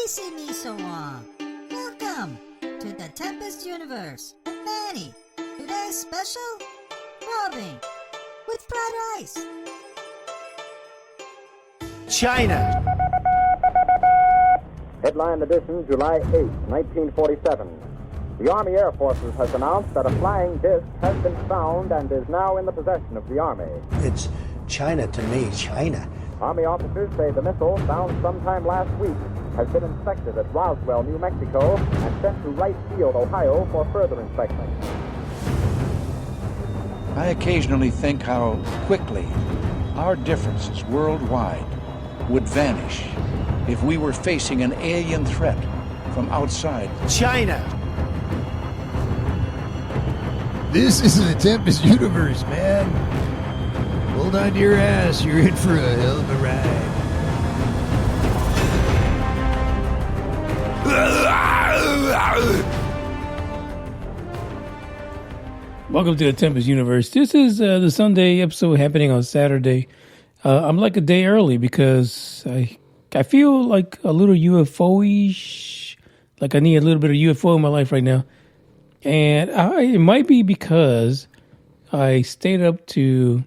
missing me so long? Welcome to the Tempest Universe. Manny, today's special, Robin with fried rice. China. Headline edition, July 8, 1947. The Army Air Forces has announced that a flying disc has been found and is now in the possession of the Army. It's China to me, China. Army officers say the missile, found sometime last week, has been inspected at Roswell, New Mexico, and sent to Wright Field, Ohio, for further inspection. I occasionally think how quickly our differences worldwide would vanish if we were facing an alien threat from outside. China. This is the Tempest Universe, man. Hold on to your ass. You're in for a hell of a ride. Welcome to the Tempest Universe. This is the Sunday episode happening on Saturday. I'm like a day early because I feel like a little UFO-ish, like I need a little bit of UFO in my life right now. And it might be because I stayed up to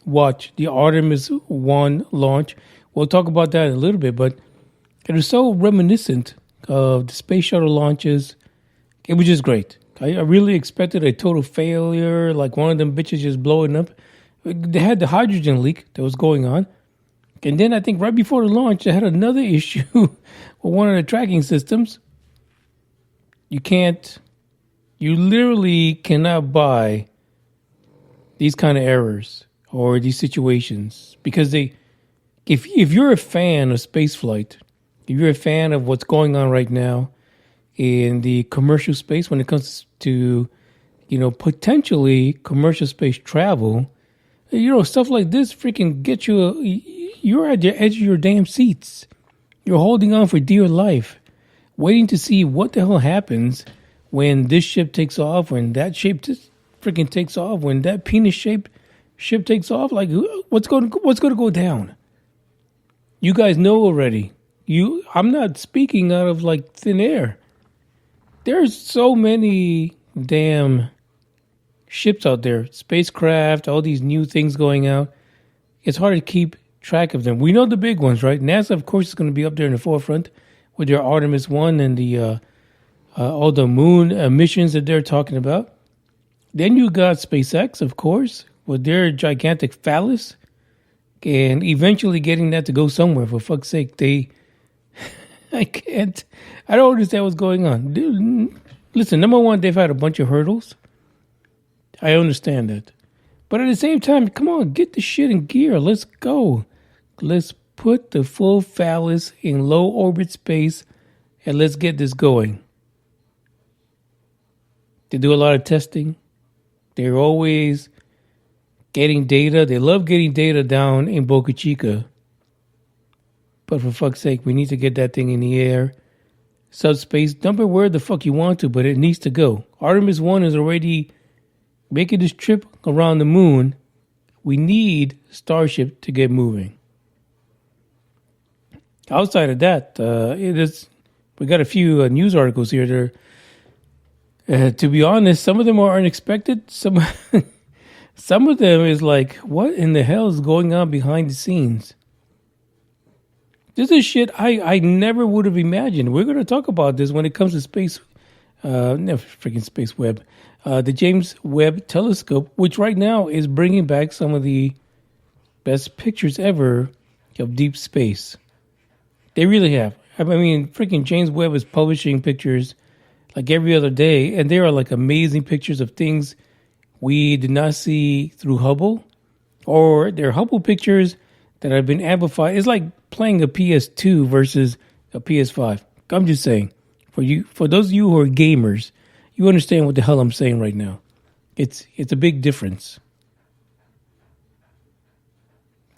watch the Artemis-1 launch. We'll talk about that in a little bit, but it was so reminiscent of the space shuttle launches. It was just great. I really expected a total failure, like one of them bitches just blowing up. They had the hydrogen leak that was going on. And then I think right before the launch, they had another issue with one of the tracking systems. You literally cannot buy these kind of errors or these situations because if you're a fan of spaceflight, if you're a fan of what's going on right now in the commercial space when it comes to, potentially commercial space travel, stuff like this freaking get you're at the edge of your damn seats. You're holding on for dear life, waiting to see what the hell happens when this ship takes off, when that shape freaking takes off, when that penis-shaped ship takes off. Like, what's going to go down? You guys know already. I'm not speaking out of like thin air. There's so many damn ships out there, spacecraft, all these new things going out. It's hard to keep track of them. We know the big ones, right? NASA, of course, is going to be up there in the forefront with their Artemis-1 and the all the moon missions that they're talking about. Then you got SpaceX, of course, with their gigantic phallus, and eventually getting that to go somewhere. For fuck's sake, I don't understand what's going on. Dude, listen, number one, they've had a bunch of hurdles. I understand that. But at the same time, come on, get the shit in gear. Let's go. Let's put the full phallus in low orbit space and let's get this going. They do a lot of testing. They're always getting data. They love getting data down in Boca Chica. But for fuck's sake, we need to get that thing in the air. Subspace, dump it where the fuck you want to, but it needs to go. Artemis-1 is already making this trip around the moon. We need Starship to get moving. Outside of that, we got a few news articles here. To be honest, some of them are unexpected. Some of them is like, what in the hell is going on behind the scenes? This is shit I never would have imagined. We're going to talk about this when it comes to space, freaking Space Webb. The James Webb Telescope, which right now is bringing back some of the best pictures ever of deep space. They really have. I mean, freaking James Webb is publishing pictures like every other day, and they are like amazing pictures of things we did not see through Hubble, or they're Hubble pictures that have been amplified. It's like playing a PS2 versus a PS5. I'm just saying, for those of you who are gamers, you understand what the hell I'm saying right now. It's a big difference.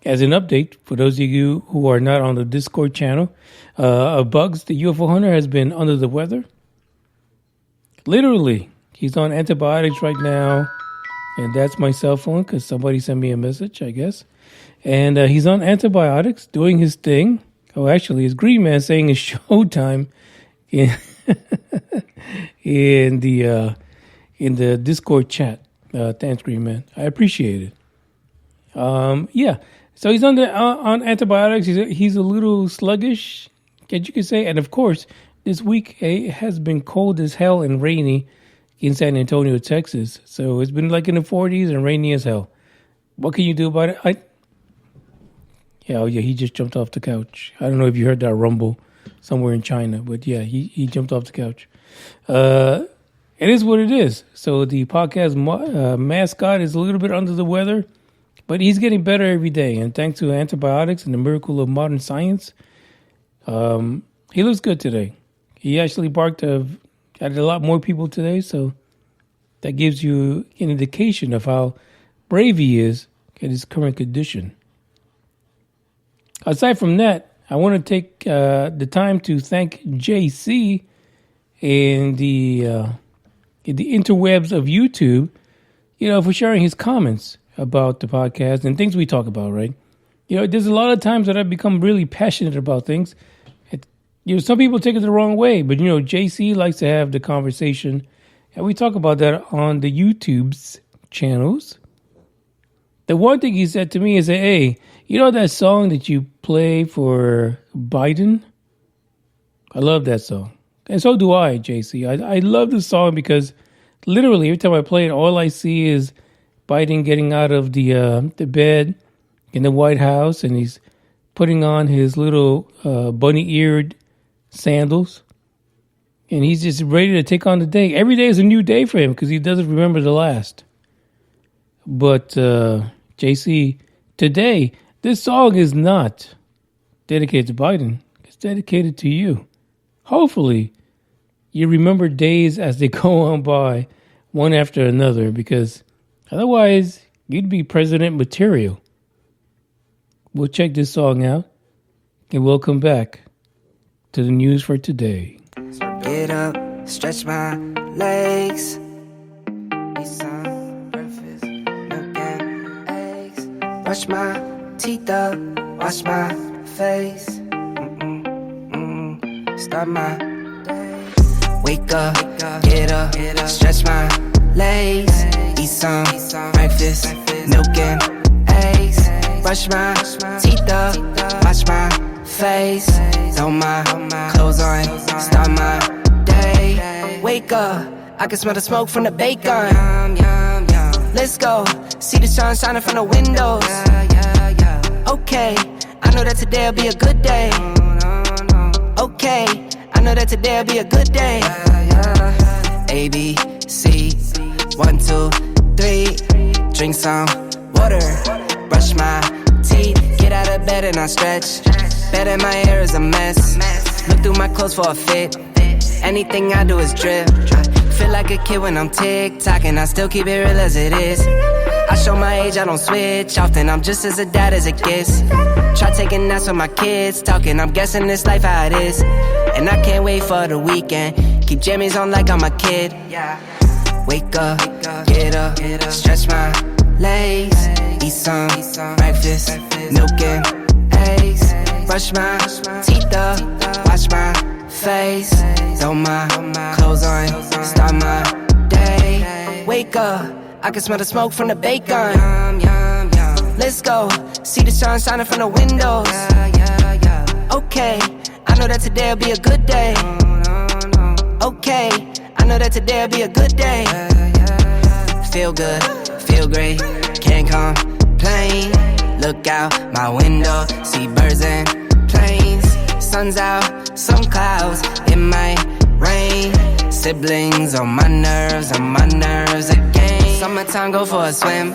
As an update, for those of you who are not on the Discord channel, Bugs, the UFO hunter, has been under the weather. Literally, he's on antibiotics right now. And that's my cell phone because somebody sent me a message, I guess. And he's on antibiotics, doing his thing. Oh, actually, it's Green Man saying it's showtime in in the Discord chat. Thanks, Green Man. I appreciate it. Yeah. So he's on antibiotics. He's a little sluggish, as you could say. And of course, this week it has been cold as hell and rainy in San Antonio, Texas. So it's been like in the 40s and rainy as hell. What can you do about it? Yeah, he just jumped off the couch. I don't know if you heard that rumble somewhere in China, but yeah, he jumped off the couch. It is what it is. So the podcast mascot is a little bit under the weather, but he's getting better every day. And thanks to antibiotics and the miracle of modern science, he looks good today. He actually barked at a lot more people today, so that gives you an indication of how brave he is in his current condition. Aside from that, I want to take the time to thank JC in the interwebs of YouTube, for sharing his comments about the podcast and things we talk about, right? There's a lot of times that I've become really passionate about things. Some people take it the wrong way, but, JC likes to have the conversation, and we talk about that on the YouTube's channels. The one thing he said to me is, hey, that song that you play for Biden? I love that song. And so do I, JC. I love the song because literally every time I play it, all I see is Biden getting out of the bed in the White House, and he's putting on his little bunny-eared sandals, and he's just ready to take on the day. Every day is a new day for him because he doesn't remember the last. But JC, today, this song is not dedicated to Biden. It's dedicated to you. Hopefully, you remember days as they go on by, one after another, because otherwise, you'd be president material. We'll check this song out, and we'll come back to the news for today. Get up, stretch my legs. Eat some breakfast, milk and eggs. Brush my teeth up, wash my face. Start my day. Wake up, get up, stretch my legs. Eat some breakfast, milk and eggs. Brush my teeth up, wash my face. Throw my clothes on, start my day. Wake up, I can smell the smoke from the bacon. Let's go, see the sun shining from the windows. Okay, I know that today'll be a good day. Okay, I know that today'll be a good day. A, B, C, 1, 2, 3. Drink some water, brush my teeth. Get out of bed and I stretch. Bed in my hair is a mess. Look through my clothes for a fit. Anything I do is drip. Feel like a kid when I'm tick-tocking. I still keep it real as it is. I show my age, I don't switch often. I'm just as a dad as it gets. Try taking naps with my kids talking. I'm guessing this life how it is. And I can't wait for the weekend. Keep jammies on like I'm a kid. Wake up, get up, stretch my legs. Eat some breakfast, milk and eggs. Brush my teeth up, wash my face. Throw my clothes on, start my day. Wake up, I can smell the smoke from the bacon. Let's go, see the sun shining from the windows. Okay, I know that today'll be a good day. Okay, I know that today'll be a good day. Feel good, feel great, can't complain. Look out my window, see birds and planes. Sun's out, some clouds, it might rain. Siblings on my nerves again. Summertime, go for a swim.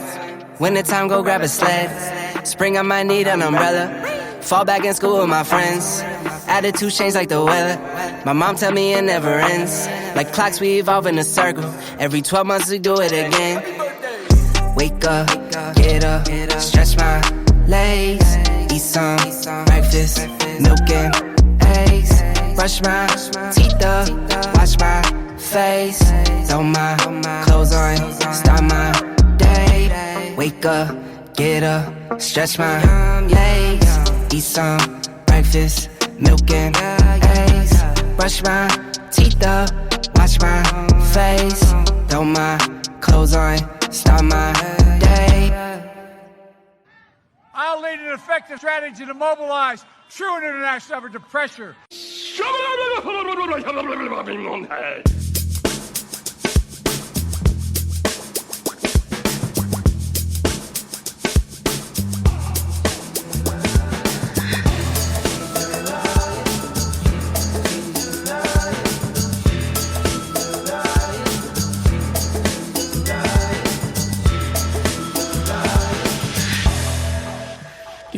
Wintertime, go grab a sled. Spring, I might need an umbrella. Fall back in school with my friends. Attitude change like the weather. My mom tell me it never ends. Like clocks, we evolve in a circle. Every 12 months we do it again. Wake up, get up, stretch my legs. Eat some breakfast, milk and eggs. Brush my teeth up, wash my face. Throw my clothes on, start my day. Wake up, get up, stretch my legs. Eat some breakfast. breakfast, milk and eggs. Brush my teeth up, wash my face. Throw my clothes on, start my day. I'll lead an effective strategy to mobilize true international effort to pressure.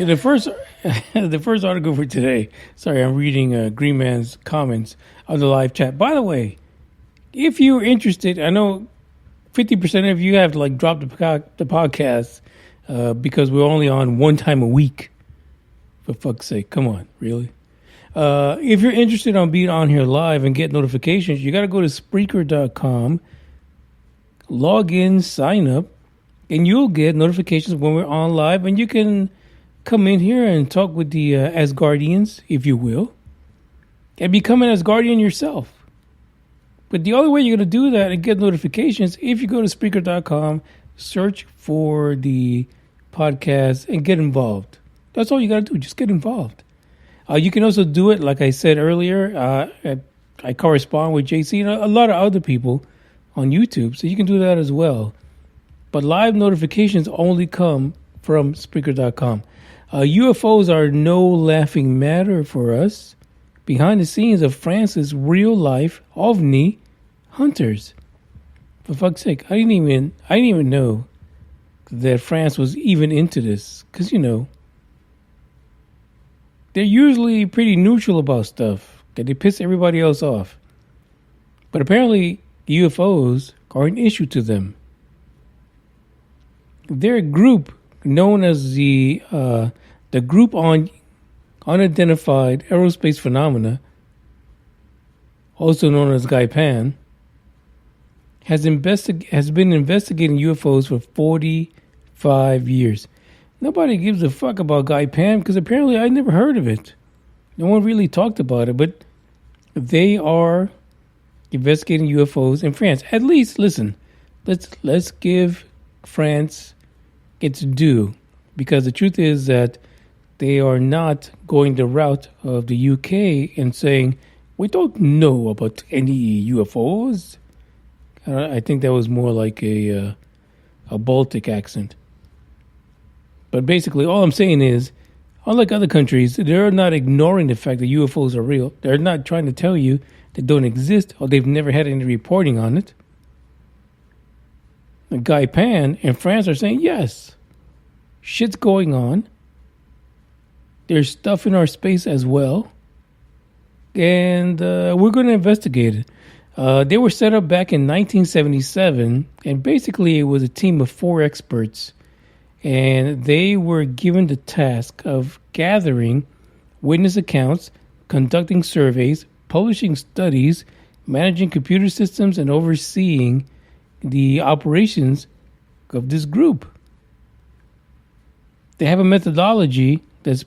Yeah, the first article for today. Sorry, I'm reading Green Man's comments on the live chat. By the way, if you're interested, I know 50% of you have to drop the podcast because we're only on one time a week. For fuck's sake, come on, really? If you're interested on being on here live and get notifications, you got to go to Spreaker.com, log in, sign up, and you'll get notifications when we're on live, and you can come in here and talk with the Asgardians, if you will, and become an Asgardian yourself. But the only way you're going to do that and get notifications if you go to Spreaker.com, search for the podcast, and get involved. That's all you got to do. Just get involved. You can also do it, like I said earlier, I correspond with JC and a lot of other people on YouTube, so you can do that as well. But live notifications only come from Spreaker.com. UFOs are no laughing matter for us. Behind the scenes of France's real-life Ovni hunters. For fuck's sake, I didn't even know that France was even into this. Because, they're usually pretty neutral about stuff. That they piss everybody else off. But apparently, UFOs are an issue to them. They're a group known as the Group on Unidentified Aerospace Phenomena, also known as GEIPAN, has been investigating UFOs for 45 years. Nobody gives a fuck about GEIPAN because apparently I never heard of it. No one really talked about it, but they are investigating UFOs in France. At least, listen, let's give France its due, because the truth is that they are not going the route of the UK and saying, we don't know about any UFOs. I think that was more like a Baltic accent. But basically, all I'm saying is, unlike other countries, they're not ignoring the fact that UFOs are real. They're not trying to tell you they don't exist or they've never had any reporting on it. The GEIPAN and France are saying, yes, shit's going on. There's stuff in our space as well. And we're going to investigate it. They were set up back in 1977. And basically, it was a team of 4 experts. And they were given the task of gathering witness accounts, conducting surveys, publishing studies, managing computer systems, and overseeing the operations of this group. They have a methodology that's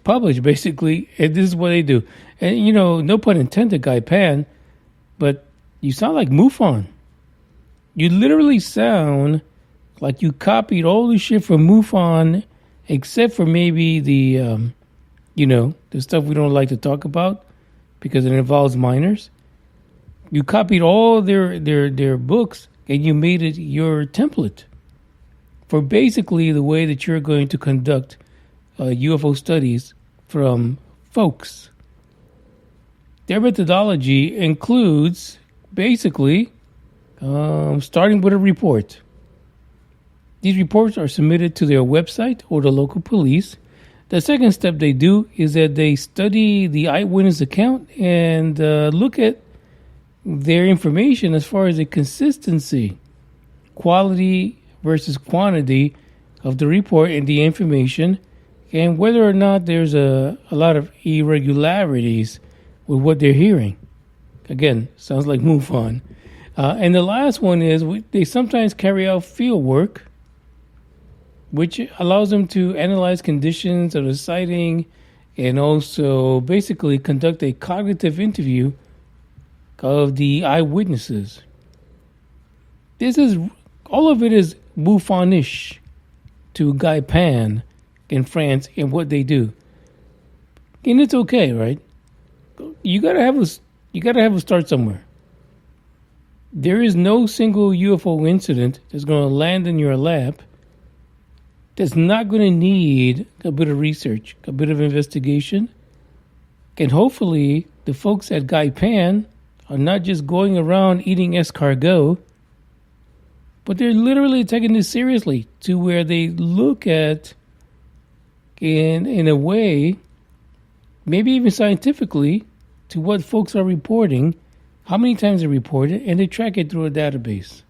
published, basically, and this is what they do. And, no pun intended, GEIPAN, but you sound like MUFON. You literally sound like you copied all the shit from MUFON, except for maybe the stuff we don't like to talk about because it involves minors. You copied all their books and you made it your template for basically the way that you're going to conduct UFO studies from folks. Their methodology includes basically starting with a report. These reports are submitted to their website or the local police. The second step they do is that they study the eyewitness account and look at their information as far as the consistency, quality versus quantity of the report and the information, and whether or not there's a lot of irregularities with what they're hearing. Again, sounds like MUFON. And the last one is they sometimes carry out field work, which allows them to analyze conditions of the sighting and also basically conduct a cognitive interview of the eyewitnesses. This is, all of it is Buffonish to GEIPAN in France and what they do. And it's okay, right? You gotta have a start somewhere. There is no single UFO incident that's going to land in your lap that's not going to need a bit of research, a bit of investigation. And hopefully the folks at GEIPAN are not just going around eating escargot, but they're literally taking this seriously to where they look at, in a way, maybe even scientifically, to what folks are reporting, how many times they report it, and they track it through a database.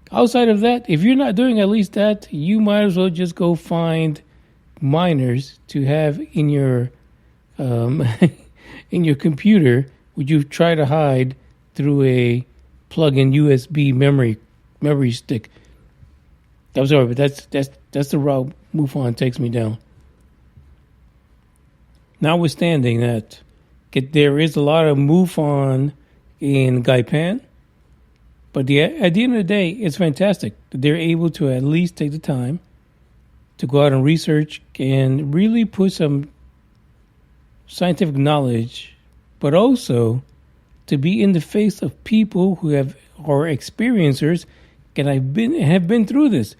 Outside of that, if you're not doing at least that, you might as well just go find miners to have in your in your computer, which you try to hide through a plug-in USB memory stick. I'm sorry, but that's the route MUFON takes me down. Notwithstanding that, there is a lot of MUFON in GEIPAN, but at the end of the day, it's fantastic that they're able to at least take the time to go out and research and really put some scientific knowledge, but also to be in the face of people who are experiencers and have been through this.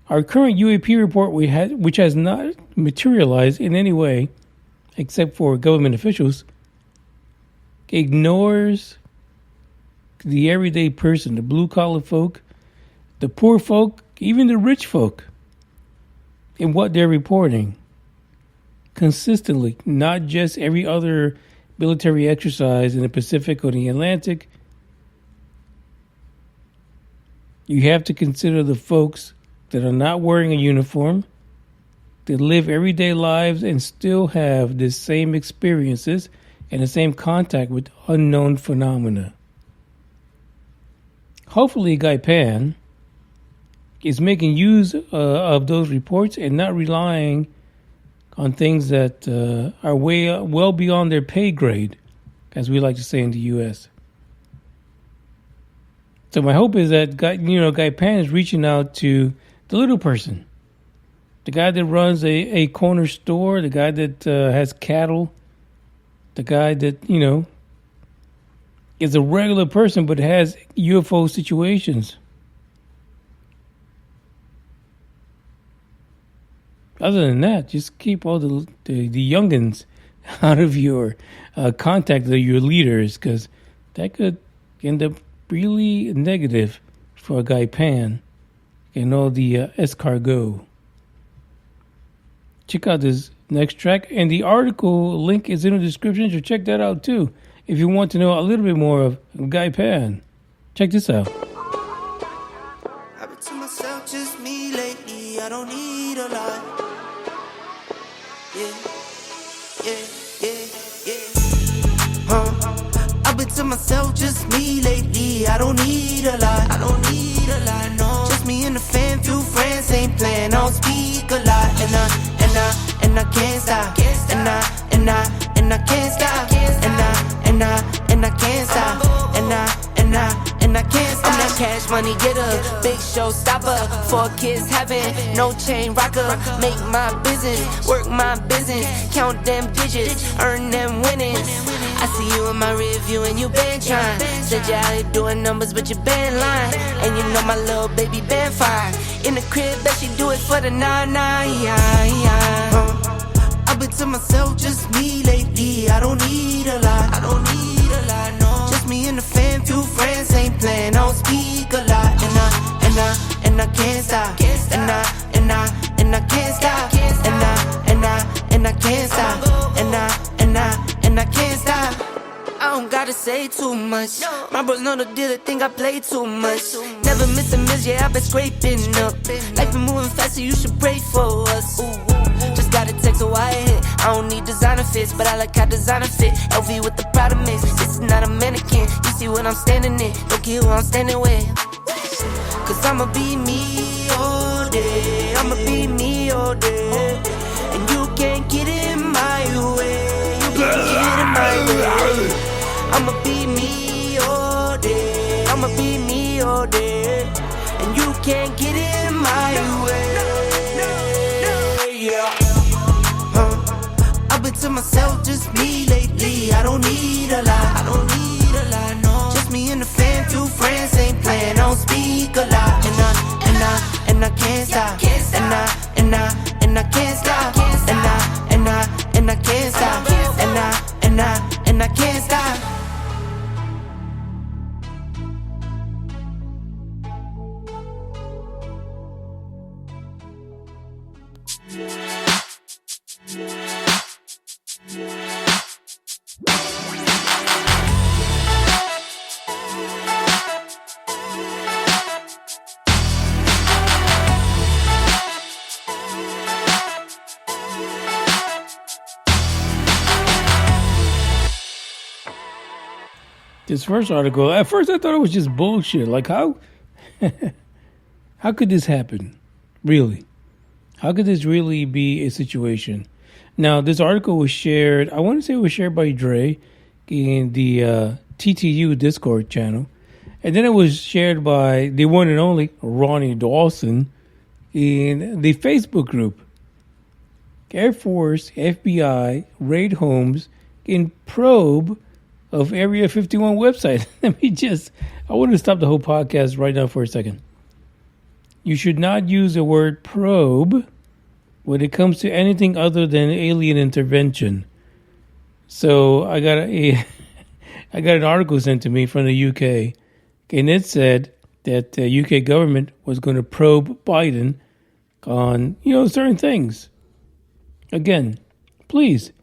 Our current UAP report which has not materialized in any way, except for government officials, ignores the everyday person, the blue-collar folk, the poor folk, even the rich folk, in what they're reporting consistently, not just every other military exercise in the Pacific or the Atlantic. You have to consider the folks that are not wearing a uniform, that live everyday lives and still have the same experiences and the same contact with unknown phenomena. Hopefully GEIPAN is making use of those reports and not relying on things that are well beyond their pay grade, as we like to say in the U.S. So my hope is that GEIPAN is reaching out to the little person, the guy that runs a corner store, the guy that has cattle, the guy that, is a regular person but has UFO situations. Other than that, just keep all the youngins out of your contact with your leaders, because that could end up really negative for GEIPAN and all the escargot. Check out this next track, and the article link is in the description, so check that out too if you want to know a little bit more of GEIPAN. Check this out. I've been to myself, just me lately. I don't need a lot. I've been to myself, just me lately. I don't need a lot. No. Just me and the fam, few friends ain't playing. I don't speak a lot, and I can't stop. And I can't stop. And I can't stop. And I can't stop. I'm that cash money getter, big show stopper. 4 kids having no chain rocker. Make my business, work my business, count them digits, earn them winnings. I see you in my rear view and you been trying. Said you out here doing numbers, but you been lying. And you know my little baby been fine. In the crib, bet she do it for the 9-9. I've been to myself, just me lately. I don't need a lot. No. Just me and the fam, few friends ain't playing. I don't speak a lot. And I can't stop. And I can't stop. And I can't stop. And I can't stop. I don't gotta say too much. My bros know the deal, they think I play too much. Never miss a miss, yeah, I've been scraping up. Life been moving faster, you should pray for us. Just got a text, so I hit. I don't need designer fits, but I like how designer fit. LV with the Prada mix, this is not a mannequin. You see what I'm standing in, don't care who I'm standing with. Cause I'ma be me all day. And you can't get in my way. I'ma be me all day. I'ma be me all day. And you can't get in my way. Yeah. I've been to myself, just me lately. I don't need a lot. No. Just me and the fam, 2 friends ain't playing. I don't speak a lot. And I can't stop. And I can't stop. And I can't stop. And I can't stop. This first article, at first I thought it was just bullshit. Like, how could this happen? Really? How could this really be a situation? Now, this article was shared, I want to say it was shared by Dre in the TTU Discord channel. And then it was shared by the one and only Ronnie Dawson in the Facebook group. Air Force, FBI, raid homes in probe of Area 51 website. I want to stop the whole podcast right now for a second. You should not use the word probe when it comes to anything other than alien intervention. So I got an article sent to me from the UK, and it said that the UK government was going to probe Biden on, certain things. Again, please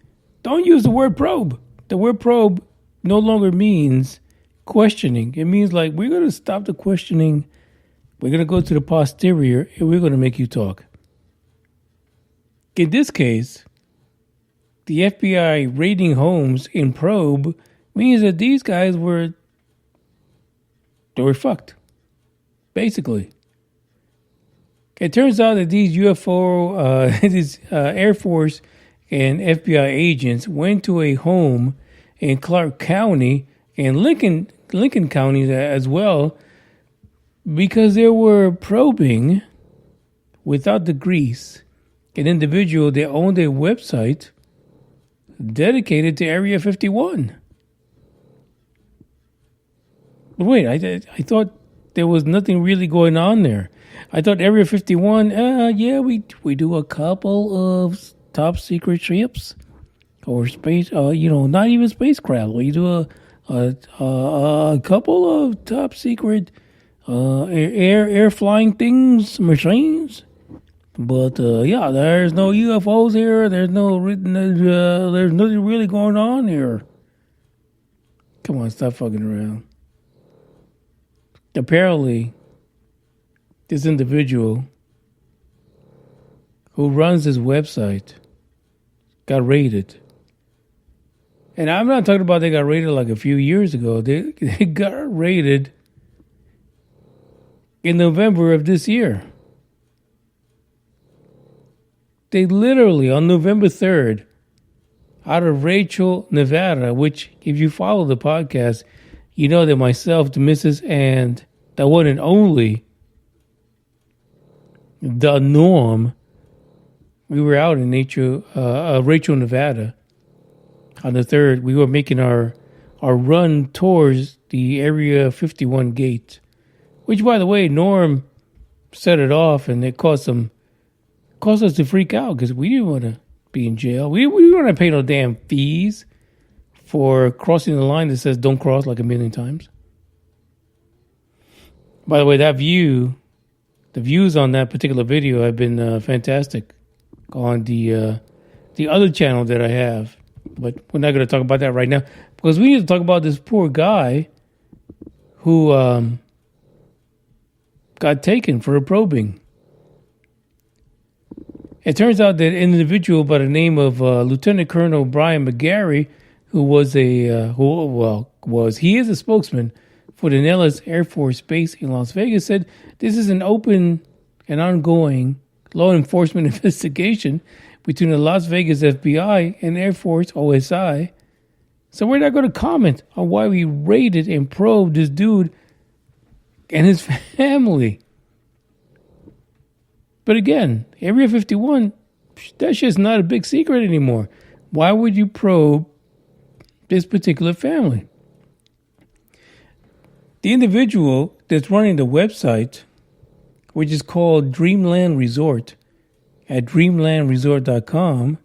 don't use the word probe. The word probe no longer means questioning. It means like, we're going to stop the questioning. We're going to go to the posterior and we're going to make you talk. In this case, the FBI raiding homes in probe means that these guys were fucked. Basically. It turns out that these UFO, these Air Force and FBI agents went to a home in Clark County and Lincoln County as well, because they were probing, without the grease, an individual that owned a website dedicated to Area 51. Wait, I thought there was nothing really going on there. I thought Area 51, we do a couple of top secret ships or space, not even spacecraft. We do a couple of top secret air flying things, machines. But there's no UFOs here. There's nothing really going on here. Come on, stop fucking around. Apparently, this individual who runs this website got raided. And I'm not talking about they got raided like a few years ago. They got raided in November of this year. They literally, on November 3rd, out of Rachel, Nevada, which, if you follow the podcast, you know that myself, the missus, and the one and only, the Norm, we were out in Rachel, Nevada. On the 3rd, we were making our run towards the Area 51 gate, which, by the way, Norm set it off, and it caused us to freak out because we didn't want to be in jail. We didn't want to pay no damn fees for crossing the line that says don't cross like a million times. By the way, the views on that particular video have been fantastic on the other channel that I have. But we're not going to talk about that right now because we need to talk about this poor guy who got taken for a probing. It turns out that an individual by the name of Lieutenant Colonel Brian McGarry, he is a spokesman for the Nellis Air Force Base in Las Vegas, said this is an open and ongoing law enforcement investigation between the Las Vegas FBI and Air Force OSI So we're not going to comment on why we raided and probed this dude and his family. But again, Area 51, that shit's not a big secret anymore. Why would you probe this particular family? The individual that's running the website, which is called Dreamland Resort at dreamlandresort.com,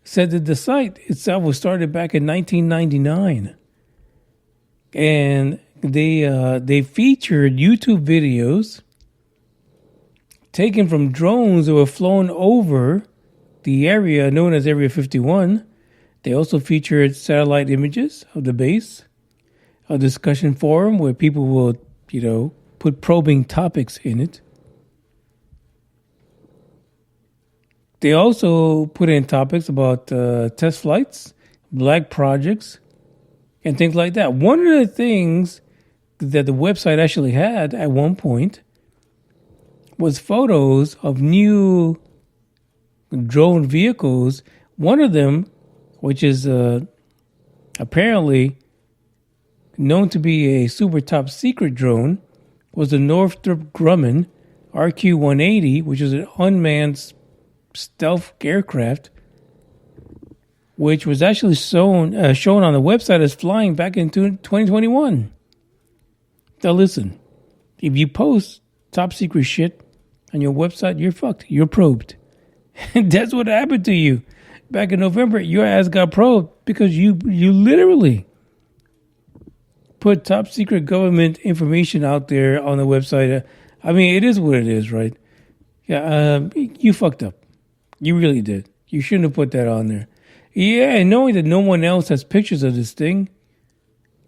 said that the site itself was started back in 1999. And they featured YouTube videos taken from drones that were flown over the area known as Area 51. They also featured satellite images of the base, a discussion forum where people will, put probing topics in it. They also put in topics about test flights, black projects, and things like that. One of the things that the website actually had at one point was photos of new drone vehicles. One of them, which is apparently known to be a super top secret drone, was the Northrop Grumman RQ-180, which is an unmanned stealth aircraft, which was actually shown on the website as flying back in 2021. Now listen, if you post top secret shit on your website, you're fucked. You're probed. And that's what happened to you. Back in November, your ass got probed because you literally put top secret government information out there on the website. I mean, it is what it is, right? Yeah, you fucked up. You really did. You shouldn't have put that on there. Yeah, and knowing that no one else has pictures of this thing,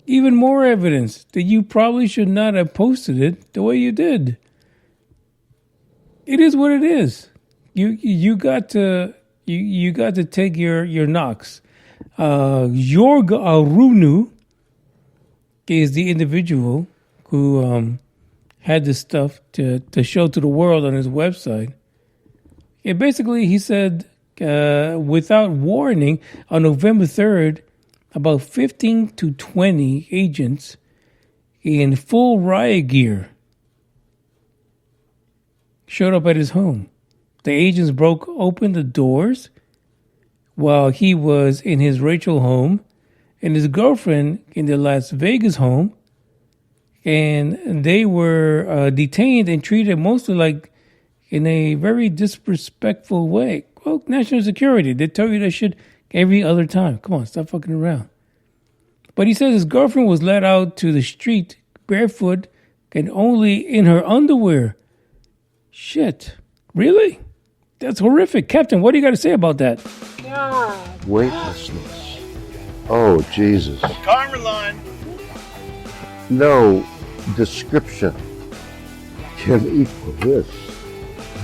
even more evidence that you probably should not have posted it the way you did. It is what it is. You got to take your knocks. Jorg Arunu is the individual who had this stuff to show to the world on his website. And basically, he said, without warning, on November 3rd, about 15 to 20 agents in full riot gear showed up at his home. The agents broke open the doors while he was in his Rachel home and his girlfriend in the Las Vegas home. And they were detained and treated mostly like in a very disrespectful way. Well, national security, they tell you that shit every other time. Come on, stop fucking around. But he says his girlfriend was let out to the street barefoot and only in her underwear. Shit. Really? That's horrific. Captain, what do you got to say about that? Weightlessness. Oh, Jesus. Carmeline. No description can equal this.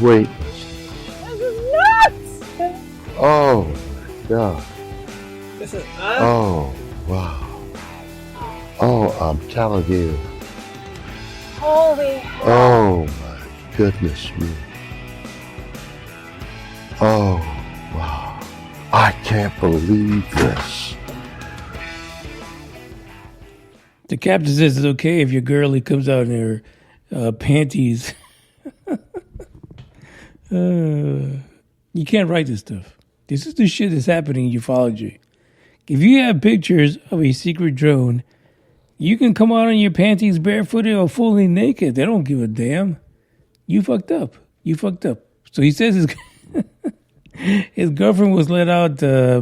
Weightlessness. This is nuts! Oh, my God. This is nuts. Oh, wow. Oh, I'm telling you. Holy hell. Oh, my goodness me. Oh, wow. I can't believe this. The captain says it's okay if your girlie comes out in her panties. You can't write this stuff. This is the shit that's happening in ufology. If you have pictures of a secret drone, you can come out in your panties barefooted or fully naked. They don't give a damn. You fucked up. You fucked up. So he says his girlfriend was let out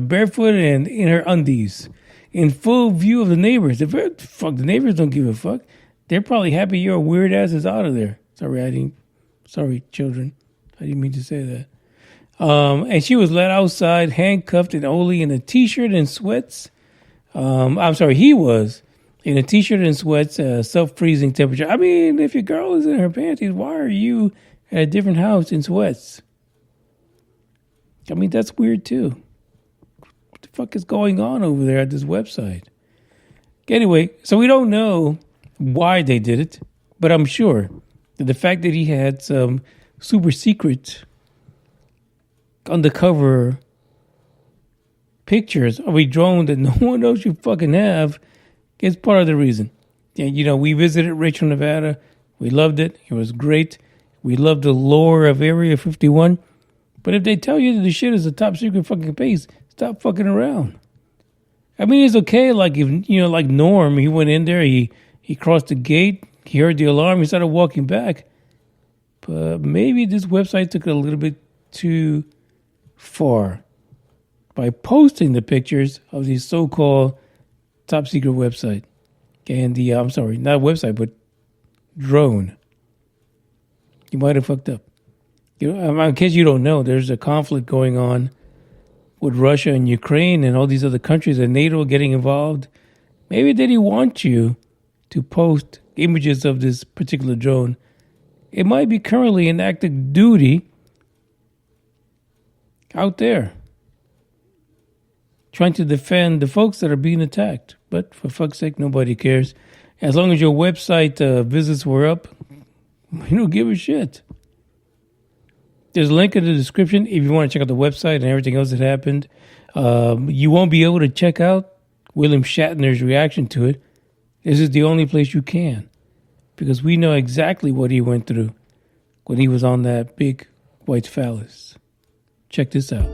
barefoot and in her undies, in full view of the neighbors. The neighbors don't give a fuck. They're probably happy your weird ass is out of there. Sorry, children. I didn't mean to say that. And she was let outside, handcuffed, and only in a t-shirt and sweats. He was in a t-shirt and sweats, self-freezing temperature. I mean, if your girl is in her panties, why are you at a different house in sweats? I mean, that's weird too. What the fuck is going on over there at this website? Anyway, so we don't know why they did it, but I'm sure that the fact that he had some super secret undercover pictures of a drone that no one else should fucking have is part of the reason. And, you know, we visited Rachel, Nevada. We loved it. It was great. We loved the lore of Area 51. But if they tell you that the shit is a top secret fucking base, stop fucking around. I mean, it's okay. Like, if, you know, like Norm, he went in there, he crossed the gate, he heard the alarm, he started walking back. But maybe this website took it a little bit too far by posting the pictures of the so-called top secret website. And the, I'm sorry, not website, but drone. You might have fucked up. You know, in case you don't know, there's a conflict going on with Russia and Ukraine and all these other countries and NATO getting involved. Maybe they didn't want you to post images of this particular drone. It might be currently in active duty out there, trying to defend the folks that are being attacked. But for fuck's sake, nobody cares. As long as your website visits were up, we don't give a shit. There's a link in the description if you want to check out the website and everything else that happened. You won't be able to check out William Shatner's reaction to it. This is the only place you can, because we know exactly what he went through when he was on that big white phallus. Check this out.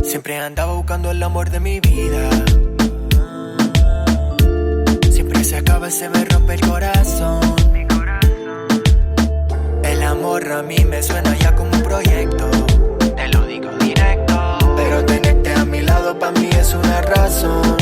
Siempre andaba buscando el amor de mi vida. Siempre se acaba y se me rompe el corazón. El amor a mí me suena ya como un proyecto. Te lo digo directo. Pero tenerte a mi lado para mí es una razón.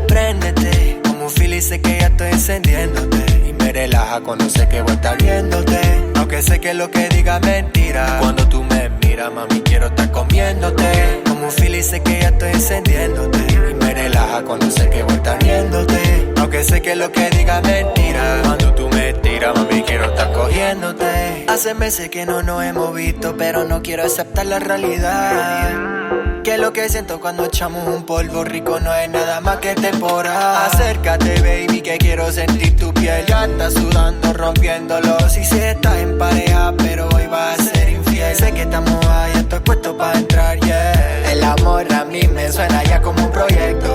Préndete como un fil y sé que ya estoy encendiéndote. Y me relaja cuando sé que voy a estar viéndote. Aunque sé que lo que diga es mentira. Cuando tú me miras, mami, quiero estar comiéndote. Como un fil y sé que ya estoy encendiéndote. Y me relaja cuando sé que voy a estar viéndote. Aunque sé que lo que diga es mentira. Cuando tú me tiras, mami, quiero estar cogiéndote. Hace meses que no nos hemos visto, pero no quiero aceptar la realidad. Que lo que siento cuando echamos un polvo rico no es nada más que temporal. Acércate, baby, que quiero sentir tu piel. Ya estás sudando, rompiéndolo. Si sé estás en pareja, pero hoy vas a ser infiel. Sé que estamos ahí, estoy puesto para entrar, yeah. El amor a mí me suena ya como un proyecto.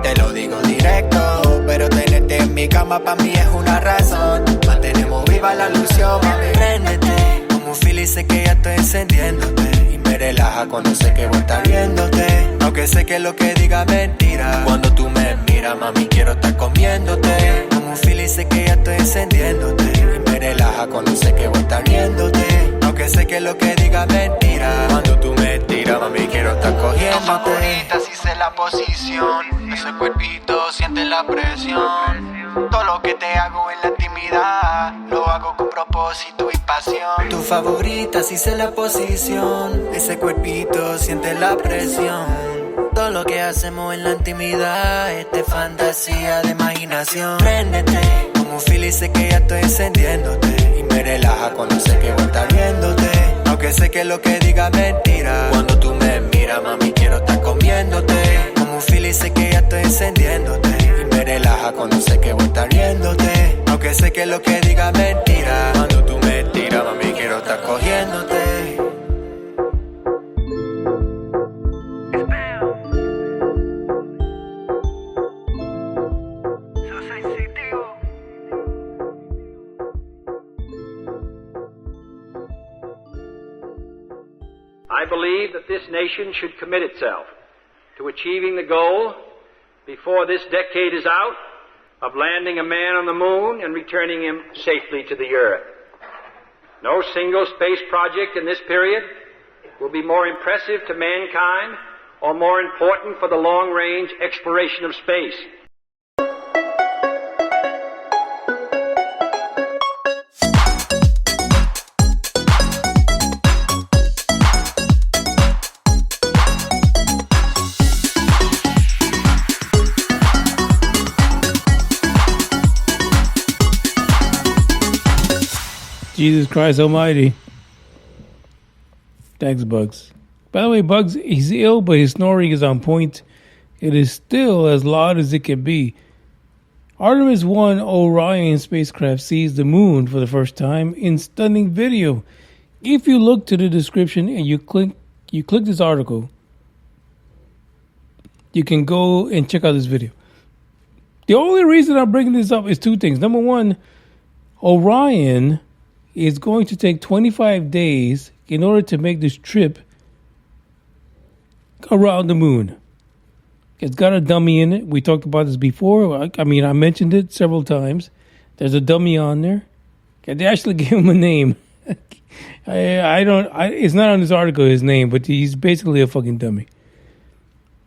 Te lo digo directo. Pero tenerte en mi cama pa' mí es una razón. Mantenemos viva la ilusión, mami. Préndete como un fil y sé que ya estoy encendiéndote. Me relaja cuando sé que voy a estar viéndote. Aunque sé que lo que diga es mentira. Cuando tú me miras, mami, quiero estar comiéndote. Como un fil y sé que ya estoy encendiéndote. Y me relaja cuando sé que voy a estar viéndote. Aunque sé que lo que diga es mentira. Cuando tú me tiras, mami, quiero estar cogiéndote. Tu favorita, si sé la posición. Ese cuerpito siente la presión. Todo lo que te hago en la intimidad lo hago con propósito y pasión. Tu favorita, si sé la posición. Ese cuerpito siente la presión. Todo lo que hacemos en la intimidad es de fantasía, de imaginación. Préndete como un fil y sé que ya estoy encendiéndote. Y me relaja cuando sé que voy a estar viéndote. Aunque sé que lo que diga es mentira. Cuando tú me miras, mami, quiero estar comiéndote. Como un fil y sé que ya estoy encendiéndote. Y me relaja cuando sé que voy a estar viéndote. Aunque sé que lo que diga es mentira. Cuando tú me tiras, mami, quiero estar cogiéndote. I believe that this nation should commit itself to achieving the goal before this decade is out of landing a man on the moon and returning him safely to the earth. No single space project in this period will be more impressive to mankind or more important for the long-range exploration of space. Jesus Christ Almighty. Thanks, Bugs. By the way, Bugs, he's ill, but his snoring is on point. It is still as loud as it can be. Artemis-1 Orion spacecraft sees the moon for the first time in stunning video. If you look to the description and you click this article, you can go and check out this video. The only reason I'm bringing this up is two things. Number one, Orion is going to take 25 days in order to make this trip around the moon. It's got a dummy in it. We talked about this before. I mentioned it several times. There's a dummy on there. They actually gave him a name. It's not on this article, his name, but he's basically a fucking dummy.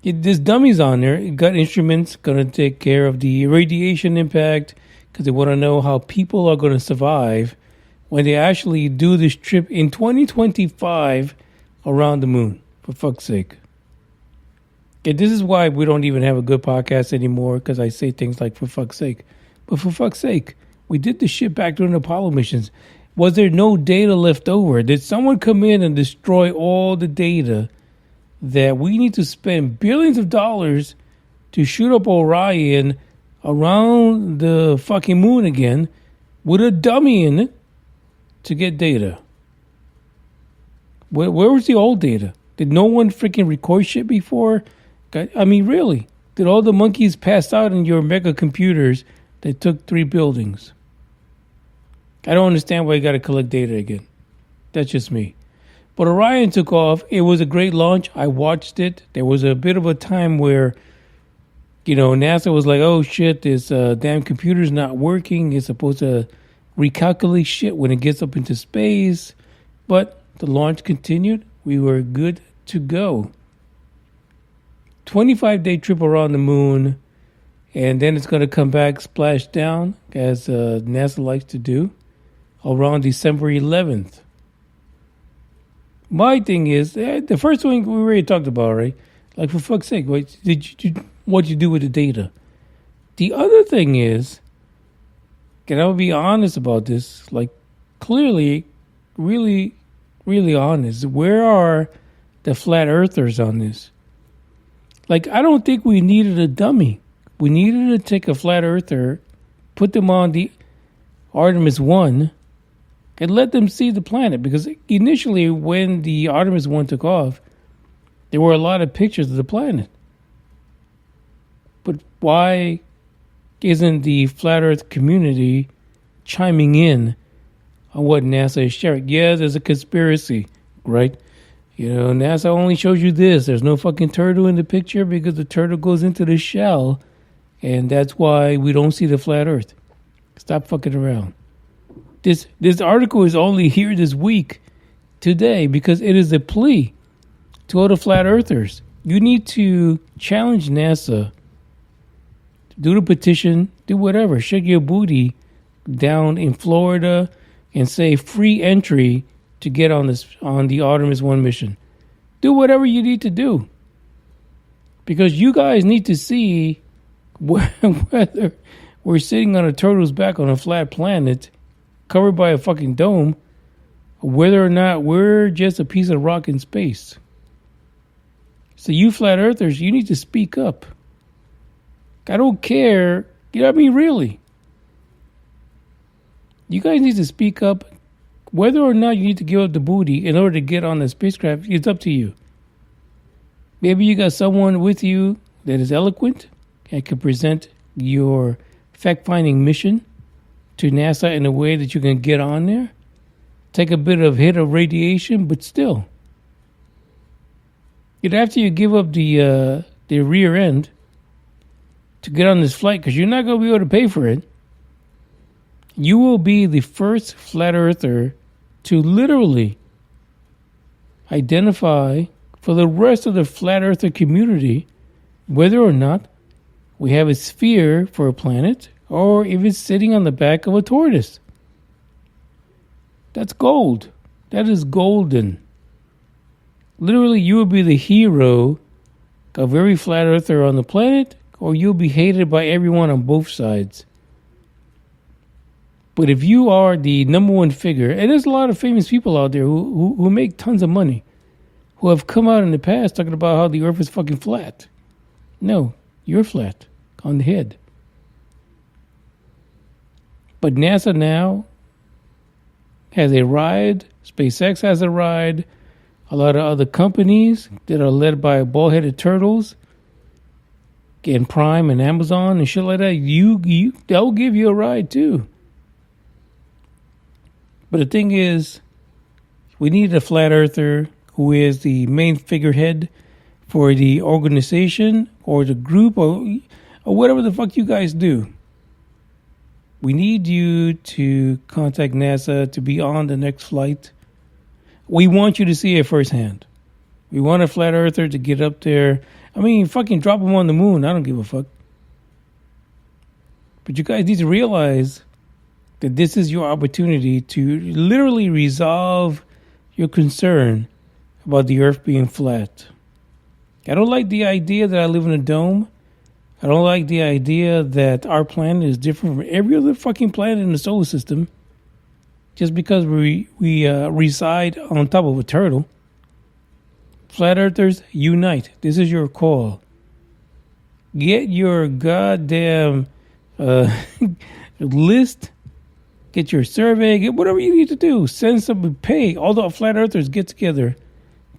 This dummy's on there. It got instruments going to take care of the radiation impact because they want to know how people are going to survive when they actually do this trip in 2025 around the moon, for fuck's sake. Yeah, this is why we don't even have a good podcast anymore, because I say things like, for fuck's sake. But for fuck's sake, we did this shit back during the Apollo missions. Was there no data left over? Did someone come in and destroy all the data that we need to spend billions of dollars to shoot up Orion around the fucking moon again with a dummy in it to get data? Where was the old data? Did no one freaking record shit before? I mean, really? Did all the monkeys pass out in your mega computers that took 3 buildings? I don't understand why you got to collect data again. That's just me. But Orion took off. It was a great launch. I watched it. There was a bit of a time where, NASA was like, oh shit, this damn computer's not working. It's supposed to recalculate shit when it gets up into space. But the launch continued. We were good to go. 25-day trip around the moon, and then it's going to come back, splash down, as NASA likes to do, around December 11th. My thing is, the first one we already talked about, right? Like, for fuck's sake, what'd you do with the data? The other thing is, and I'll be honest about this, like, clearly, really, really honest, where are the flat earthers on this? Like, I don't think we needed a dummy. We needed to take a flat earther, put them on the Artemis-1, and let them see the planet. Because initially, when the Artemis-1 took off, there were a lot of pictures of the planet. But why isn't the flat earth community chiming in on what NASA is sharing? Yeah, there's a conspiracy, right? NASA only shows you this. There's no fucking turtle in the picture because the turtle goes into the shell, and that's why we don't see the flat earth. Stop fucking around. This article is only here this week, today, because it is a plea to all the flat earthers. You need to challenge NASA, do the petition, do whatever, shake your booty down in Florida and say free entry to get on the Artemis-1 mission. Do whatever you need to do. Because you guys need to see whether we're sitting on a turtle's back on a flat planet covered by a fucking dome, or whether or not we're just a piece of rock in space. So you flat earthers, you need to speak up. I don't care. Really. You guys need to speak up. Whether or not you need to give up the booty in order to get on the spacecraft, it's up to you. Maybe you got someone with you that is eloquent and can present your fact-finding mission to NASA in a way that you can get on there. Take a bit of hit of radiation, but still. After you give up the rear end to get on this flight, because you're not going to be able to pay for it, you will be the first flat earther to literally identify for the rest of the flat earther community whether or not we have a sphere for a planet or if it's sitting on the back of a tortoise. That's gold. That is golden. Literally, you will be the hero of every flat earther on the planet, or you'll be hated by everyone on both sides. But if you are the number one figure, and there's a lot of famous people out there who make tons of money, who have come out in the past talking about how the earth is fucking flat. No, you're flat on the head. But NASA now has a ride. SpaceX has a ride. A lot of other companies that are led by bald-headed turtles, and Prime and Amazon and shit like that, they'll give you a ride too. But the thing is, we need a flat earther who is the main figurehead for the organization or the group or whatever the fuck you guys do. We need you to contact NASA to be on the next flight. We want you to see it firsthand. We want a flat earther to get up there. I mean, fucking drop them on the moon. I don't give a fuck. But you guys need to realize that this is your opportunity to literally resolve your concern about the Earth being flat. I don't like the idea that I live in a dome. I don't like the idea that our planet is different from every other fucking planet in the solar system just because we reside on top of a turtle. Flat Earthers, unite. This is your call. Get your goddamn list. Get your survey. Get whatever you need to do. Send some, pay. All the Flat Earthers get together.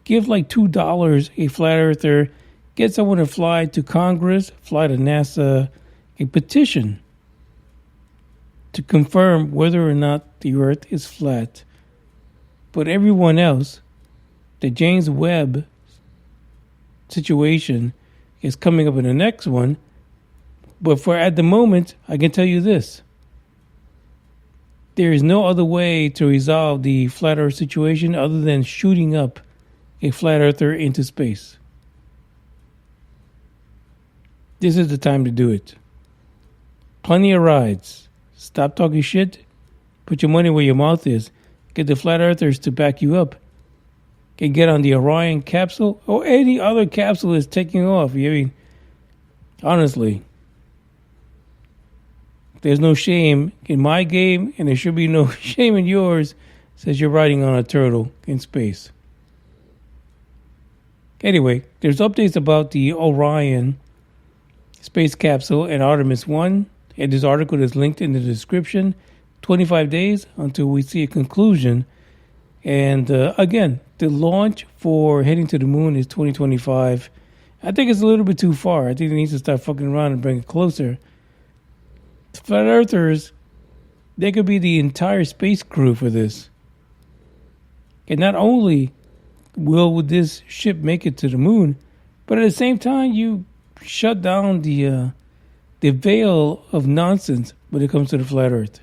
Give like $2 a Flat Earther. Get someone to fly to Congress, fly to NASA, a petition to confirm whether or not the Earth is flat. But everyone else, the James Webb situation is coming up in the next one. But for at the moment, I can tell you this. There is no other way to resolve the flat Earth situation other than shooting up a flat earther into space. This is the time to do it. Plenty of rides. Stop talking shit. Put your money where your mouth is. Get the flat earthers to back you up. Can get on the Orion capsule or any other capsule that's taking off. I mean, honestly, there's no shame in my game, and there should be no shame in yours, since you're riding on a turtle in space. Anyway, there's updates about the Orion space capsule and Artemis-1, and this article is linked in the description. 25 days until we see a conclusion. And again, the launch for heading to the moon is 2025. I think it's a little bit too far. I think they need to start fucking around and bring it closer. Flat Earthers, they could be the entire space crew for this. And not only will this ship make it to the moon, but at the same time, you shut down the veil of nonsense when it comes to the flat Earth.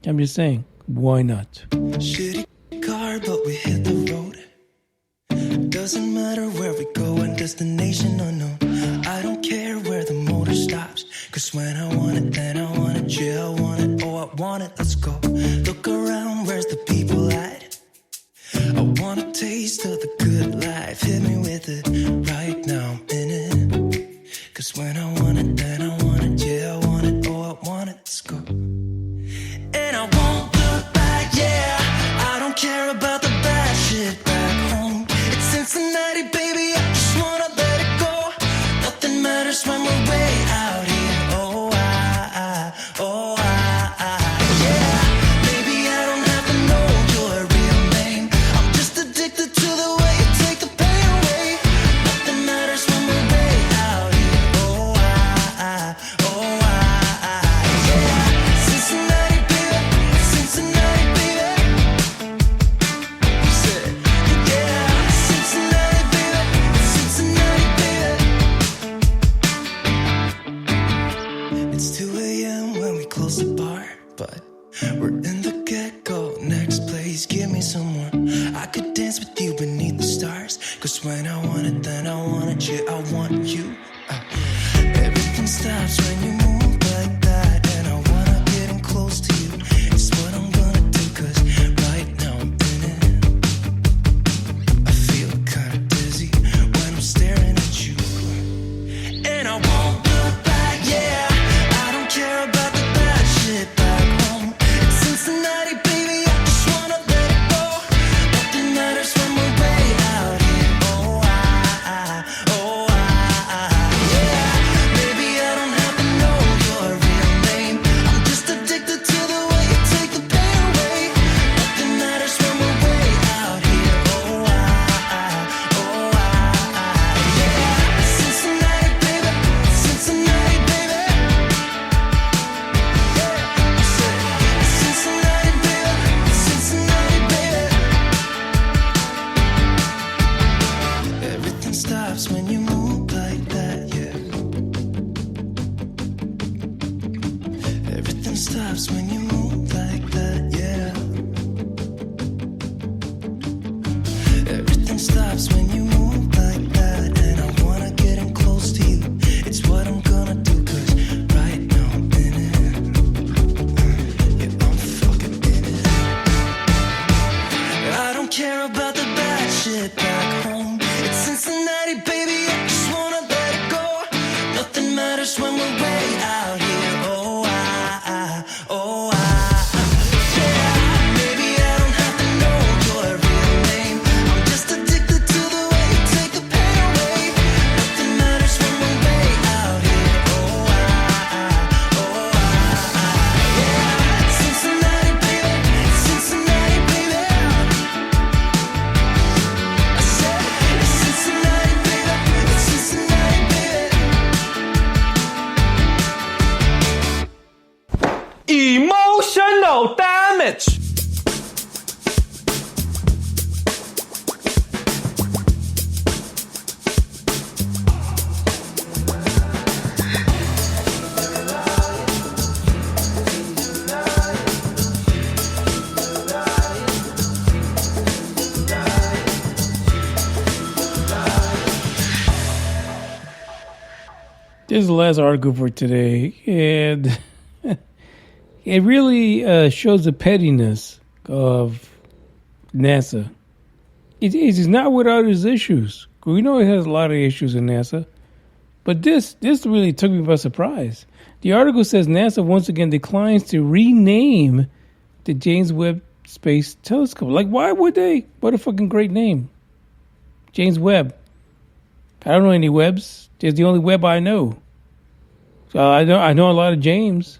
I'm just saying, why not? Shitty car, but we hit the road. Doesn't matter where we go, and destination unknown. I don't care where the motor stops, 'cause when I want it, then I want it. Yeah, I want it, oh I want it, let's go. Look around, where's the people at? I want a taste of the good life. Hit me with it right now, I'm in it. 'Cause when I want it, then I want it. Yeah, I want it, oh I want it, let's go. And I won't look back, yeah. I don't care about the bad shit back home. It's Cincinnati, baby, I just wanna let it go. Nothing matters when we're way out here. Yeah. Maybe I don't have to know your real name. I'm just addicted to the way you take the pain away. Nothing matters when we're way out here. stops when you move like that, yeah. Everything stops when you move like that. And I wanna get in close to you. It's what I'm gonna do, 'cause right now I'm in it. Yeah, I'm fucking in it. I don't care about the bad shit back home. It's Cincinnati, baby, I just wanna let it go. Nothing matters when we're way out here. Emotional damage. This is the last article for today, and it really shows the pettiness of NASA. It is not without its issues. We know it has a lot of issues in NASA, but this really took me by surprise. The article says NASA once again declines to rename the James Webb Space Telescope. Like, why would they? What a fucking great name. James Webb. I don't know any Webbs. It's the only Webb I know. So I know a lot of James.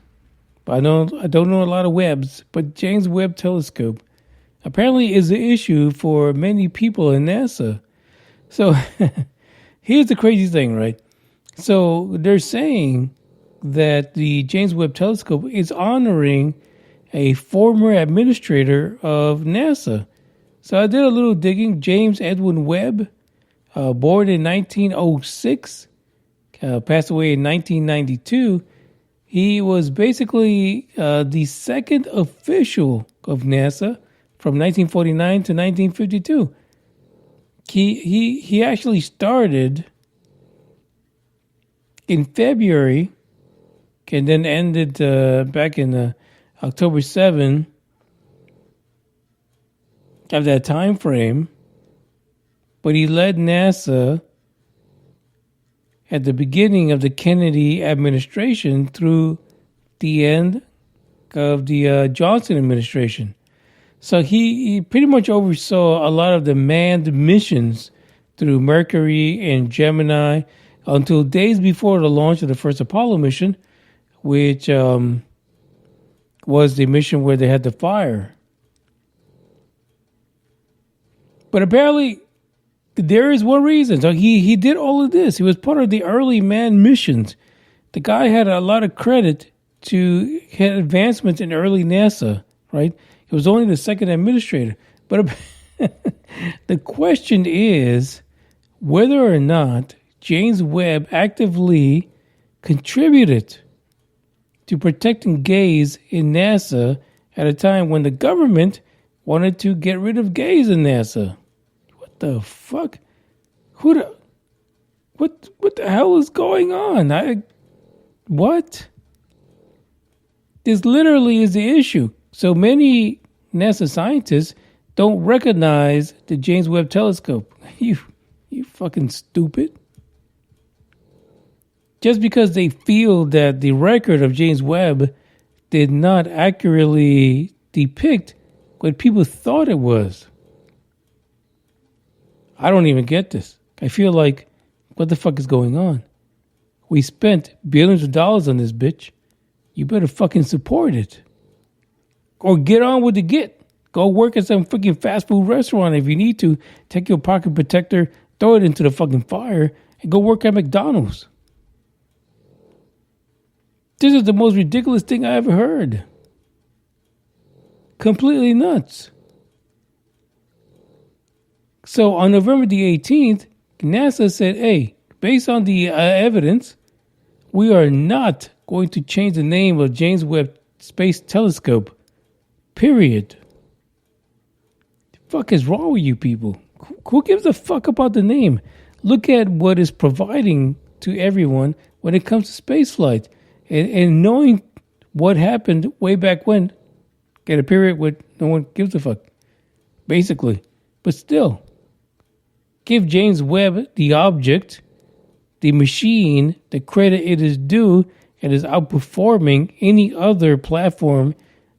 But I don't know a lot of Webbs, but James Webb Telescope apparently is an issue for many people in NASA. So here's the crazy thing, right? So they're saying that the James Webb Telescope is honoring a former administrator of NASA. So I did a little digging. James Edwin Webb, born in 1906, passed away in 1992. He was basically the second official of NASA from 1949 to 1952. He actually started in February and then ended back in October 7 of that time frame. But he led NASA at the beginning of the Kennedy administration through the end of the Johnson administration. So he pretty much oversaw a lot of the manned missions through Mercury and Gemini until days before the launch of the first Apollo mission, which was the mission where they had the fire. But apparently there is one reason. So he did all of this. He was part of the early manned missions. The guy had a lot of credit to advancements in early NASA, right? He was only the second administrator. But the question is whether or not James Webb actively contributed to protecting gays in NASA at a time when the government wanted to get rid of gays in NASA. What the fuck? What the hell is going on? What? This literally is the issue. So many NASA scientists don't recognize the James Webb Telescope. You fucking stupid. Just because they feel that the record of James Webb did not accurately depict what people thought it was. I don't even get this. I feel like, what the fuck is going on? We spent billions of dollars on this bitch. You better fucking support it. Or get on with the get. Go work at some freaking fast food restaurant if you need to. Take your pocket protector, throw it into the fucking fire, and go work at McDonald's. This is the most ridiculous thing I ever heard. Completely nuts. So on November the 18th, NASA said, hey, based on the evidence, we are not going to change the name of James Webb Space Telescope. Period. The fuck is wrong with you people? Who gives a fuck about the name? Look at what it's providing to everyone when it comes to spaceflight. And knowing what happened way back when, get a period where no one gives a fuck. Basically. But still, give James Webb, the object, the machine, the credit it is due, and is outperforming any other platform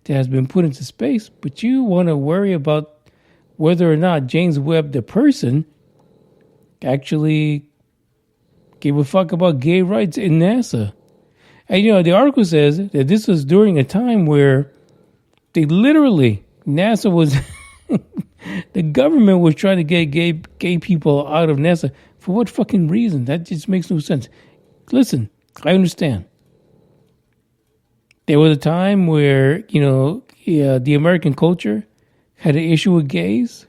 that has been put into space. But you want to worry about whether or not James Webb, the person, actually gave a fuck about gay rights in NASA. And, the article says that this was during a time where they literally, NASA was, the government was trying to get gay people out of NASA. For what fucking reason? That just makes no sense. Listen, I understand. There was a time where, the American culture had an issue with gays.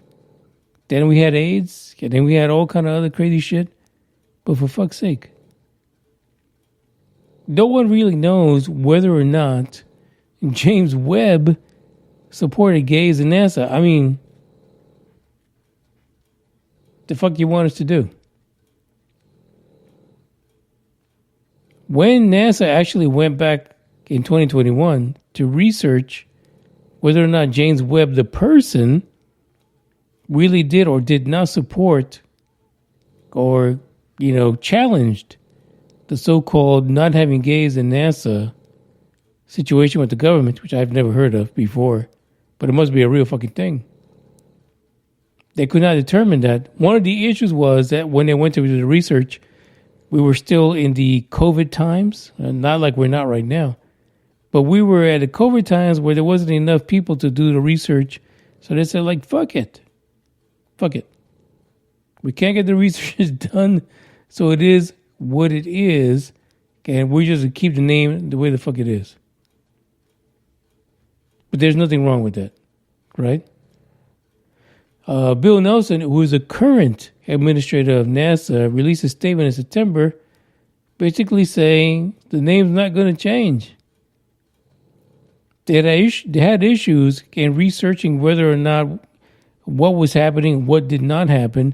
Then we had AIDS. And then we had all kind of other crazy shit. But for fuck's sake, no one really knows whether or not James Webb supported gays in NASA. I mean, the fuck you want us to do? When NASA actually went back in 2021 to research whether or not James Webb, the person, really did or did not support or, challenged the so-called not having gays in NASA situation with the government, which I've never heard of before, but it must be a real fucking thing. They could not determine that. One of the issues was that when they went to do the research, we were still in the COVID times, not like we're not right now, but we were at the COVID times where there wasn't enough people to do the research. So they said, fuck it. Fuck it. We can't get the research done, so it is what it is, and we're just going to keep the name the way the fuck it is. But there's nothing wrong with that, right? Bill Nelson, who is a current administrator of NASA, released a statement in September basically saying the name's not going to change. They had issues in researching whether or not what was happening, what did not happen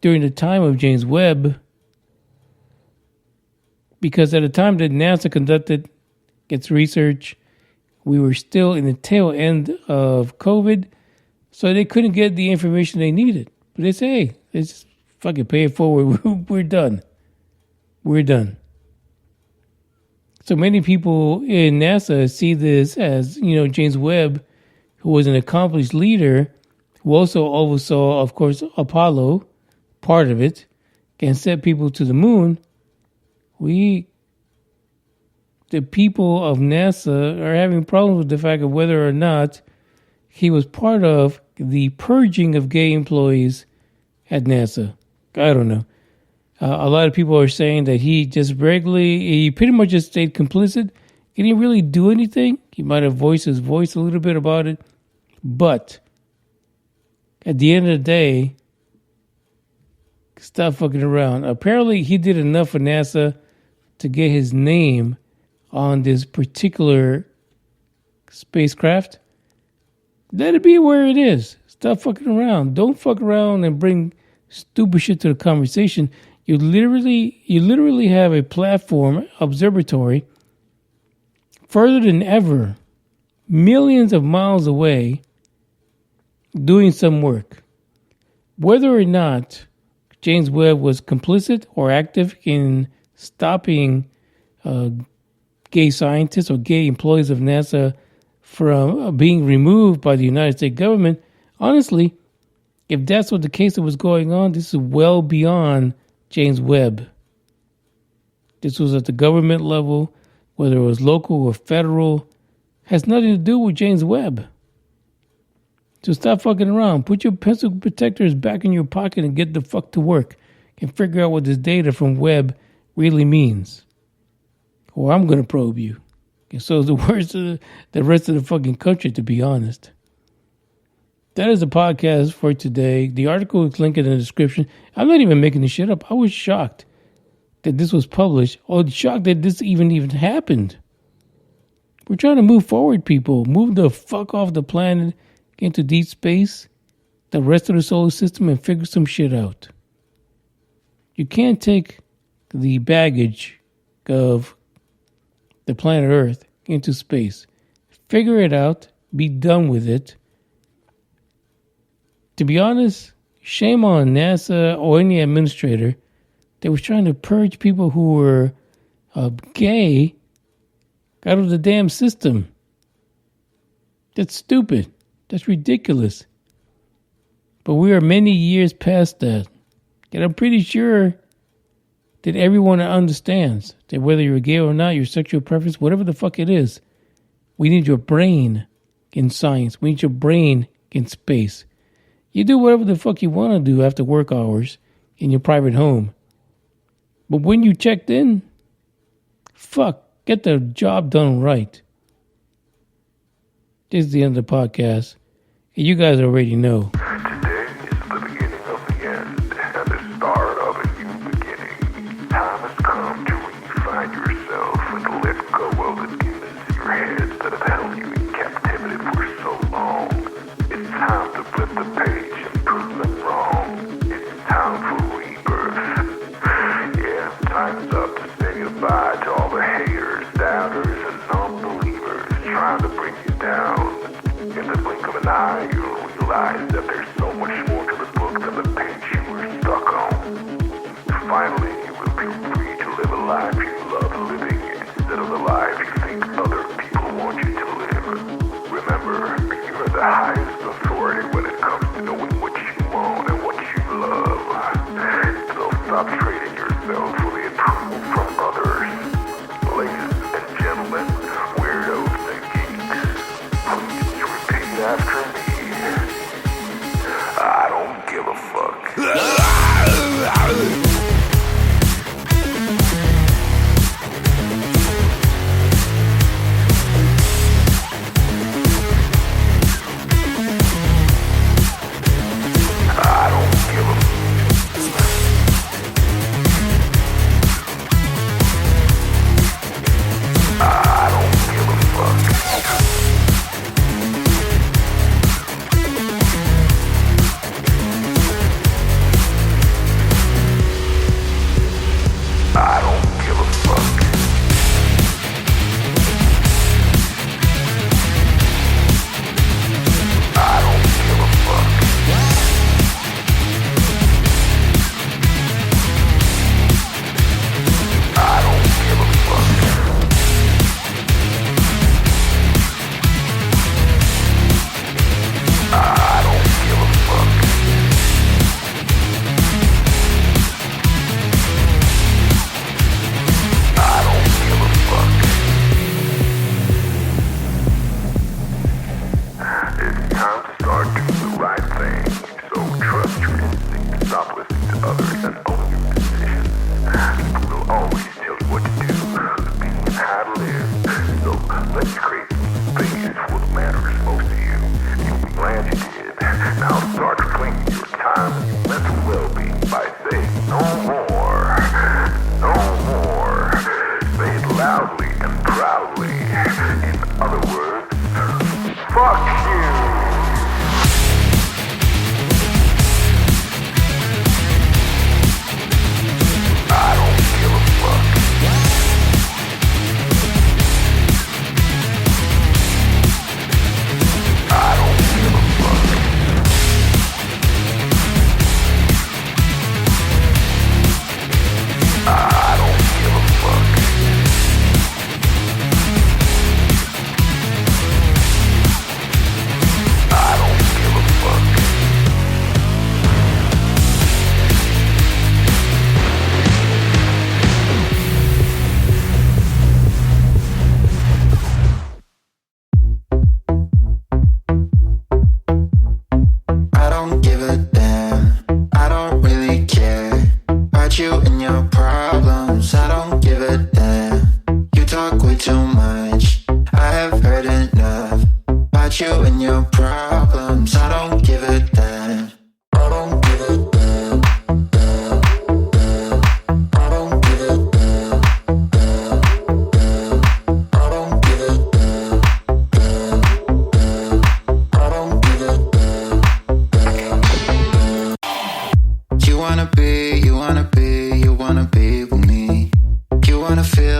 during the time of James Webb, because at the time that NASA conducted its research, we were still in the tail end of COVID, so they couldn't get the information they needed. But they say, hey, let's fucking pay it forward. We're done. We're done. So many people in NASA see this as, James Webb, who was an accomplished leader, who also oversaw, of course, Apollo, part of it, and sent people to the moon. The people of NASA are having problems with the fact of whether or not he was part of the purging of gay employees at NASA. I don't know. A lot of people are saying that he pretty much just stayed complicit. He didn't really do anything. He might have voiced his voice a little bit about it. But at the end of the day, stop fucking around. Apparently, he did enough for NASA to get his name on this particular spacecraft. Let it be where it is. Stop fucking around. Don't fuck around and bring stupid shit to the conversation. You literally have a platform, observatory, further than ever, millions of miles away, doing some work. Whether or not James Webb was complicit or active in stopping gay scientists or gay employees of NASA from being removed by the United States government, honestly, if that's what the case that was going on, this is well beyond James Webb. This was at the government level, whether it was local or federal, has nothing to do with James Webb. So stop fucking around. Put your pencil protectors back in your pocket and get the fuck to work and figure out what this data from Webb really means. Or I'm going to probe you. And so is the rest of the fucking country, to be honest. That is the podcast for today. The article is linked in the description. I'm not even making this shit up. I was shocked that this was published, or shocked that this even happened. We're trying to move forward, people. Move the fuck off the planet into deep space, the rest of the solar system, and figure some shit out. You can't take the baggage of the planet Earth into space. Figure it out. Be done with it. To be honest, shame on NASA or any administrator that was trying to purge people who were gay out of the damn system. That's stupid. That's ridiculous. But we are many years past that. And I'm pretty sure that everyone understands that whether you're gay or not, your sexual preference, whatever the fuck it is, we need your brain in science. We need your brain in space. You do whatever the fuck you want to do after work hours in your private home. But when you checked in, fuck, get the job done right. This is the end of the podcast. And you guys already know. Today is the beginning of the end and the start of a new beginning. Time has come to refine yourself and let go of the demons in your head that have held you in captivity for so long. It's time to flip the page and prove them wrong. It's time for rebirth. Yeah, time's up to say goodbye to all the haters, doubters, and non-believers trying to bring you down. In the blink of an eye, you'll realize that there's so much more to the book than the page you were stuck on. Finally, you will be free to live a life you love living instead of the life you think other people want you to live. Remember, you are the highest authority when it comes to knowing what you want and what you love. So stop trading yourself for the approval from others. Ladies and gentlemen, weirdos and geeks, please repeat after me. I don't give a fuck.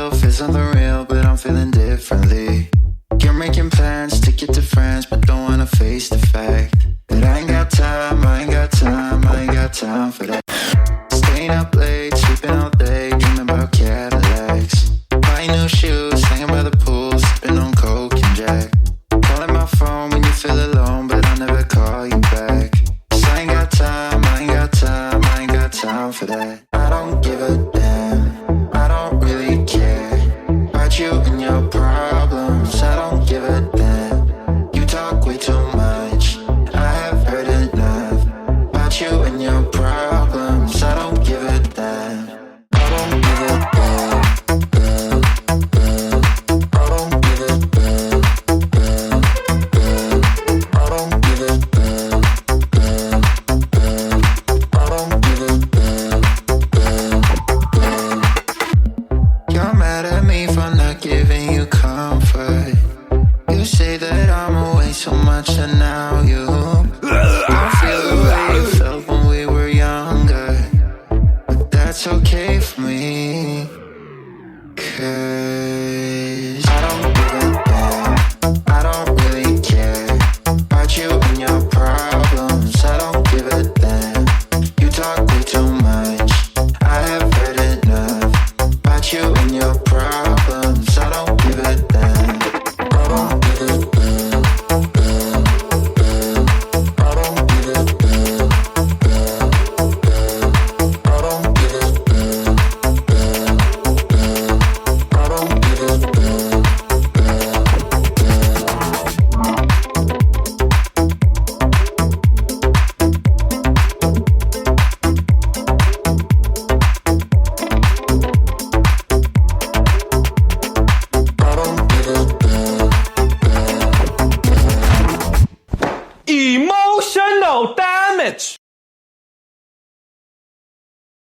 myself isn't the real, but I'm feeling differently. You're making plans to get to France, but don't wanna face the fact that I ain't got time, I ain't got time, I ain't got time for that. Staying up late, sleeping all day, dreaming about Cadillacs. Buying new shoes, hanging by the pool, sipping on Coke and Jack. Calling my phone when you feel alone, but I'll never call you back. 'Cause I ain't got time, I ain't got time, I ain't got time for that. I don't give a damn, I don't really care about you and your problems. I don't give a damn, you talk way too much. I have heard enough about you and your problems. I don't give a damn, I don't give a damn, I don't give a damn, I don't give a damn, I don't give a damn. You're mad at me for not giving you comfort. You say that I'm away so much and now you don't feel the way you felt when we were younger. But that's okay for me, 'cause